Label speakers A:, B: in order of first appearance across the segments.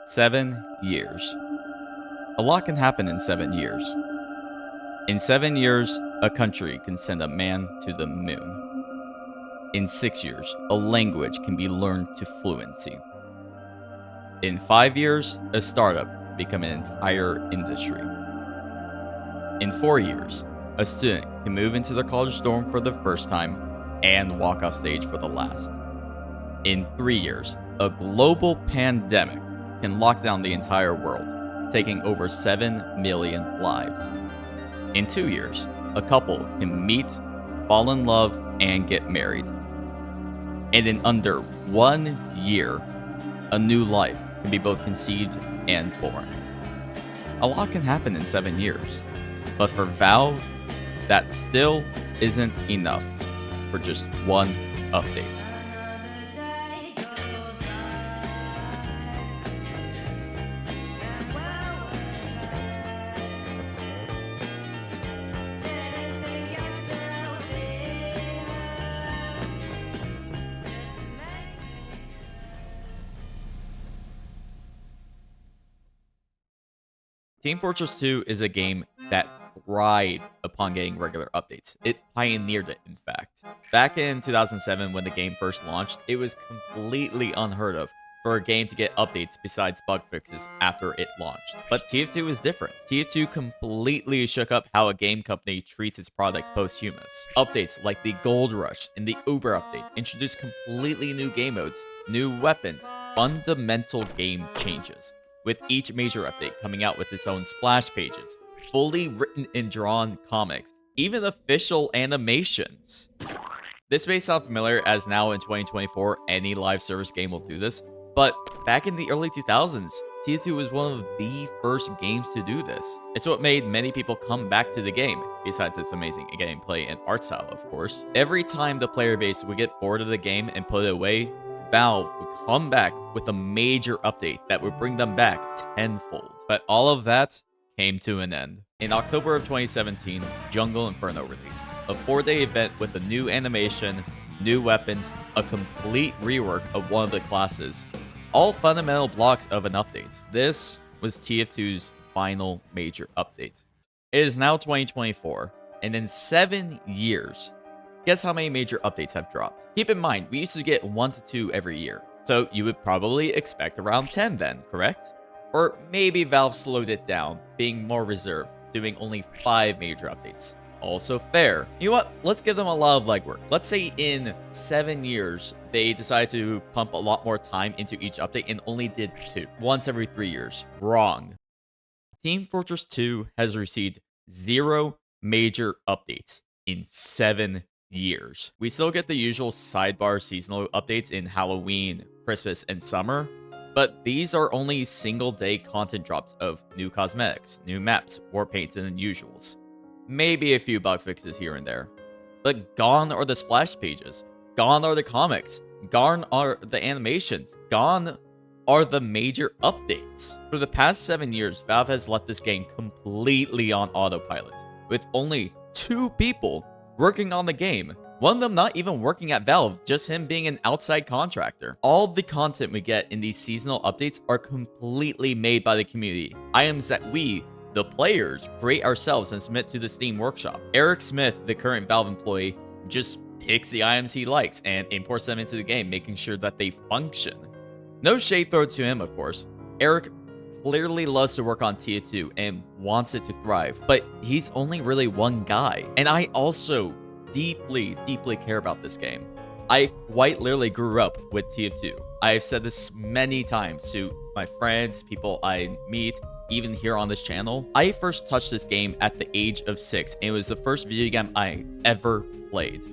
A: 7 years. A lot can happen in 7 years. In 7 years, a country can send a man to the moon. In 6 years, a language can be learned to fluency. In 5 years, a startup can become an entire industry. In 4 years, a student can move into their college dorm for the first time and walk off stage for the last. In 3 years, a global pandemic can lock down the entire world, taking over 7 million lives. In 2 years, a couple can meet, fall in love, and get married. And in under 1 year, a new life can be both conceived and born. A lot can happen in 7 years, but for Valve, that still isn't enough for just one update. Team Fortress 2 is a game that thrived upon getting regular updates. It pioneered it, in fact. Back in 2007, when the game first launched, it was completely unheard of for a game to get updates besides bug fixes after it launched. But TF2 is different. TF2 completely shook up how a game company treats its product posthumous. Updates like the Gold Rush and the Uber update introduced completely new game modes, new weapons, fundamental game changes, with each major update coming out with its own splash pages, fully written and drawn comics, even official animations. This may sound familiar, as now in 2024, any live service game will do this, but back in the early 2000s, TF2 was one of the first games to do this. It's what made many people come back to the game, besides its amazing gameplay and art style, of course. Every time the player base would get bored of the game and put it away, Valve would come back with a major update that would bring them back tenfold. But all of that came to an end. In October of 2017, Jungle Inferno released, a 4-day event with a new animation, new weapons, a complete rework of one of the classes, all fundamental blocks of an update. This was TF2's final major update. It is now 2024, and in 7 years, guess how many major updates have dropped? Keep in mind, we used to get 1 to 2 every year, so you would probably expect around 10 then, correct? Or maybe Valve slowed it down, being more reserved, doing only 5 major updates. Also fair. You know what? Let's give them a lot of legwork. Let's say in 7 years, they decided to pump a lot more time into each update and only did 2, once every 3 years. Wrong. Team Fortress 2 has received 0 major updates in 7 years. We still get the usual sidebar seasonal updates in Halloween, Christmas, and summer, but these are only single-day content drops of new cosmetics, new maps, war paints, and unusuals. Maybe a few bug fixes here and there. But gone are the splash pages. Gone are the comics. Gone are the animations. Gone are the major updates. For the past 7 years, Valve has left this game completely on autopilot, with only 2 people working on the game. One of them not even working at Valve, just him being an outside contractor. All the content we get in these seasonal updates are completely made by the community. Items that we, the players, create ourselves and submit to the Steam Workshop. Eric Smith, the current Valve employee, just picks the items he likes and imports them into the game, making sure that they function. No shade thrown to him, of course. Eric clearly loves to work on TF2 and wants it to thrive, but he's only really one guy. And I also deeply care about this game. I quite literally grew up with TF2. I've said this many times to my friends, people I meet, even here on this channel. I first touched this game at the age of 6, and it was the first video game I ever played.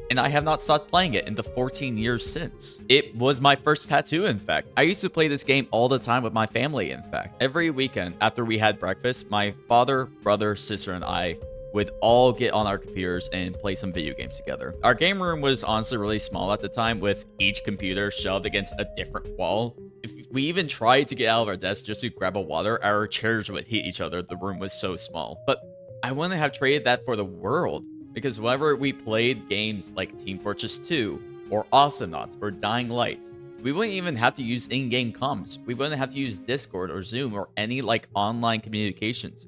A: And I have not stopped playing it in the 14 years since. It was my first tattoo, in fact. I used to play this game all the time with my family, in fact. Every weekend after we had breakfast, my father, brother, sister, and I would all get on our computers and play some video games together. Our game room was honestly really small at the time, with each computer shoved against a different wall. If we even tried to get out of our desk just to grab a water, our chairs would hit each other. The room was so small. But I wouldn't have traded that for the world, because whenever we played games like Team Fortress 2, or Awesomenauts, or Dying Light, We wouldn't even have to use in-game comms. We wouldn't have to use Discord or Zoom or any like online communications.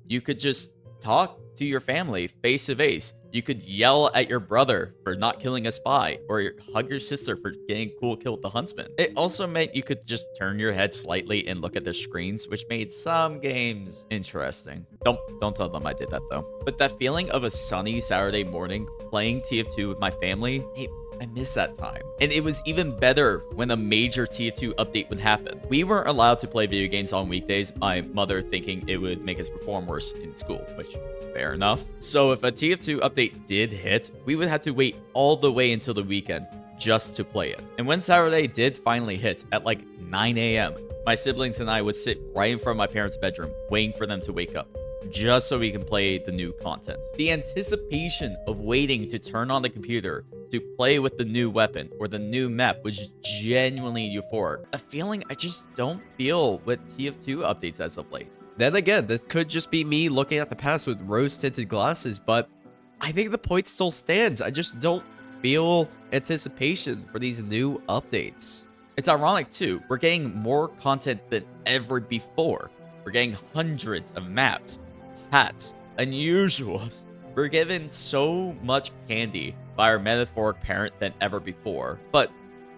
A: You could just talk to your family face to face. You could yell at your brother for not killing a spy, or hug your sister for getting a cool kill with the huntsman. It also meant you could just turn your head slightly and look at the screens, which made some games interesting. Don't tell them I did that though. But that feeling of a sunny Saturday morning playing TF2 with my family, I miss that time. And it was even better when a major TF2 update would happen. We weren't allowed to play video games on weekdays, my mother thinking it would make us perform worse in school, which fair enough. So if a TF2 update did hit, we would have to wait all the way until the weekend just to play it. And when Saturday did finally hit at like 9 a.m., my siblings and I would sit right in front of my parents' bedroom waiting for them to wake up, just so we can play the new content. The anticipation of waiting to turn on the computer to play with the new weapon or the new map was genuinely euphoric. A feeling I just don't feel with TF2 updates as of late.
B: Then again, this could just be me looking at the past with rose-tinted glasses, but I think the point still stands. I just don't feel anticipation for these new updates.
A: It's ironic too, we're getting more content than ever before. We're getting hundreds of maps, hats, unusuals. We're given so much candy by our metaphoric parent than ever before. But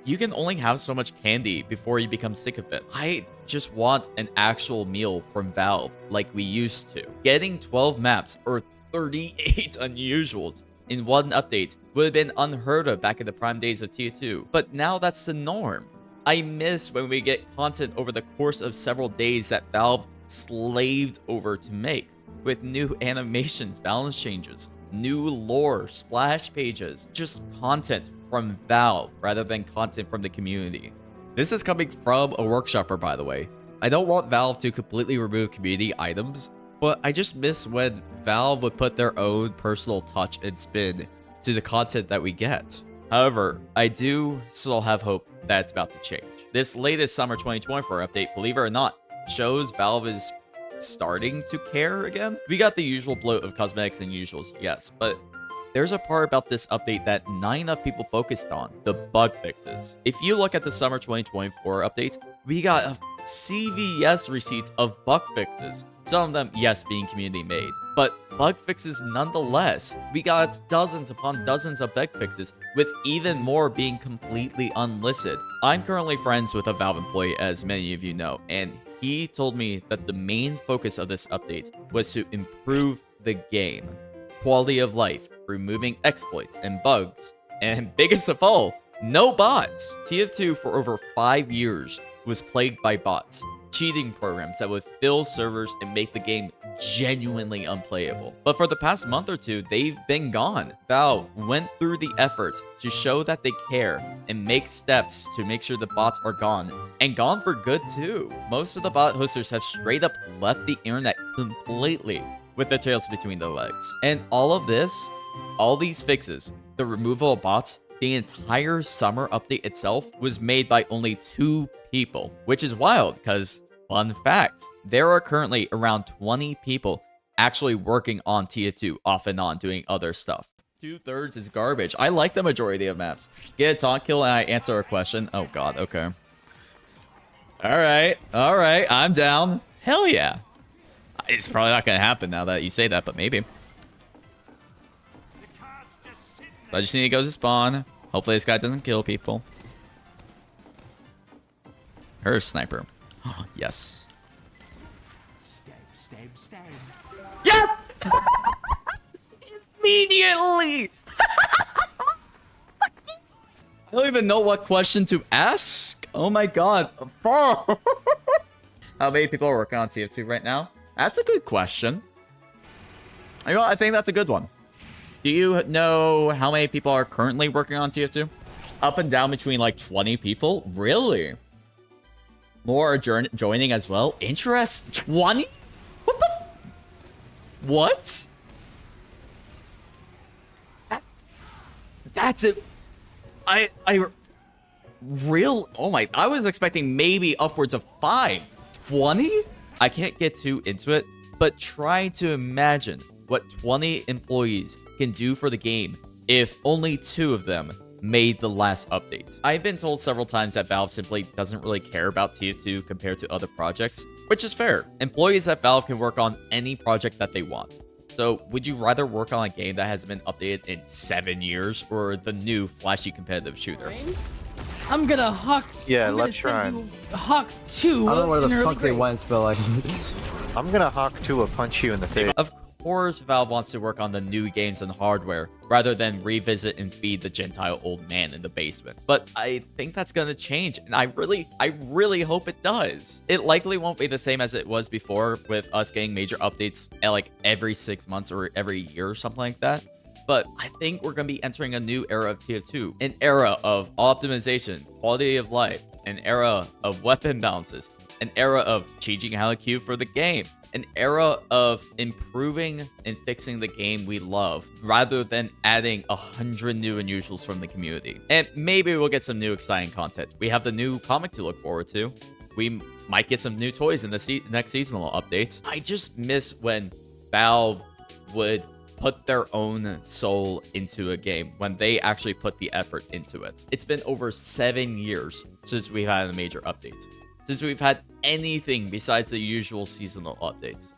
A: you can only have so much candy before you become sick of it. I just want an actual meal from Valve like we used to. Getting 12 maps or 38 unusuals in one update would have been unheard of back in the prime days of TF2. But now that's the norm. I miss when we get content over the course of several days that Valve slaved over to make, with new animations, balance changes, new lore, splash pages, just content from Valve rather than content from the community.
B: This is coming from a workshopper, by the way. I don't want Valve to completely remove community items, but I just miss when Valve would put their own personal touch and spin to the content that we get.
A: However, I do still have hope that it's about to change. This latest summer 2024 update, believe it or not, shows Valve is starting to care again. We got the usual bloat of cosmetics and usuals, yes, but there's a part about this update that not enough people focused on, the bug fixes. If you look at the summer 2024 update, we got a CVS receipt of bug fixes. Some of them, yes, being community made, but bug fixes nonetheless. We got dozens upon dozens of bug fixes, with even more being completely unlisted. I'm currently friends with a Valve employee, as many of you know, and he told me that the main focus of this update was to improve the game, quality of life, removing exploits and bugs, and biggest of all, no bots. TF2 for over 5 years was plagued by bots, cheating programs that would fill servers and make the game genuinely unplayable. But for the past month or two, they've been gone. Valve went through the effort to show that they care and make steps to make sure the bots are gone, and gone for good too. Most of the bot hosters have straight up left the internet completely with their tails between their legs. And all of this, all these fixes, the removal of bots, the entire summer update itself was made by only 2 people, which is wild because, fun fact, there are currently around 20 people actually working on TF2 off and on doing other stuff. 2/3 is garbage. I like the majority of maps. Get a taunt kill and I answer a question. Oh god, okay. Alright, I'm down. Hell yeah. It's probably not gonna happen now that you say that, but maybe. I just need to go to spawn. Hopefully this guy doesn't kill people. Her sniper. Yes.
C: Stab.
A: Yes! Immediately! I don't even know what question to ask. Oh my god. How many people are working on TF2 right now? That's a good question. You know what? I think that's a good one. Do you know how many people are currently working on TF2? Up and down between like 20 people? Really? More are joining as well? Interest 20? What the? What? That's it. Oh my, I was expecting maybe upwards of 5. 20? I can't get too into it, but try to imagine what 20 employees can do for the game if only 2 of them made the last update. I've been told several times that Valve simply doesn't really care about TF2 compared to other projects, which is fair. Employees at Valve can work on any project that they want. So, would you rather work on a game that has been updated in 7 years or the new flashy competitive shooter?
C: I'm gonna Hawk.
D: Yeah,
C: I'm gonna
D: let's try.
C: send you Hawk 2.
E: I don't know where the
C: in early
E: fuck they
C: grade.
E: went, but like,
D: I'm gonna Hawk 2 punch you in the face.
A: Of course, Valve wants to work on the new games and hardware rather than revisit and feed the Gentile old man in the basement. But I think that's gonna change, and I really hope it does. It likely won't be the same as it was before, with us getting major updates at like every 6 months or every year or something like that. But I think we're going to be entering a new era of TF2, an era of optimization, quality of life, an era of weapon balances, an era of changing how to queue for the game, an era of improving and fixing the game we love, rather than adding 100 new unusuals from the community. And maybe we'll get some new exciting content. We have the new comic to look forward to. We might get some new toys in the next seasonal update. I just miss when Valve would put their own soul into a game, when they actually put the effort into it. It's been over 7 years since we've had a major update, since we've had anything besides the usual seasonal updates.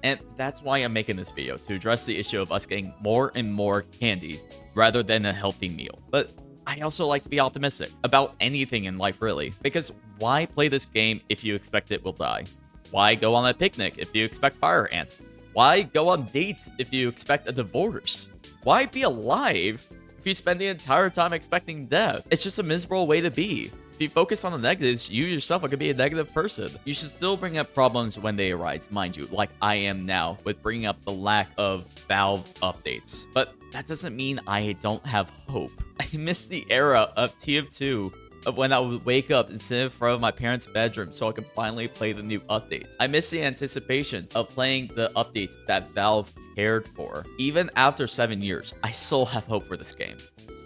A: And that's why I'm making this video, to address the issue of us getting more and more candy rather than a healthy meal. But I also like to be optimistic about anything in life, really, because why play this game if you expect it will die? Why go on a picnic if you expect fire ants? Why go on dates if you expect a divorce? Why be alive if you spend the entire time expecting death? It's just a miserable way to be. If you focus on the negatives, you yourself are going to be a negative person. You should still bring up problems when they arise, mind you, like I am now with bringing up the lack of Valve updates. But that doesn't mean I don't have hope. I miss the era of TF2, of when I would wake up and sit in front of my parents' bedroom so I can finally play the new update. I miss the anticipation of playing the updates that Valve cared for. Even after 7 years, I still have hope for this game,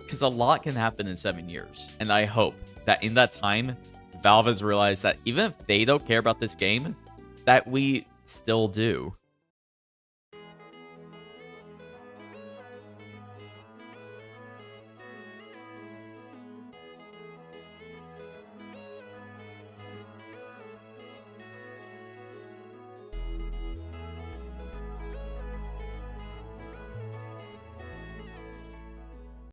A: because a lot can happen in 7 years. And I hope that in that time, Valve has realized that even if they don't care about this game, that we still do.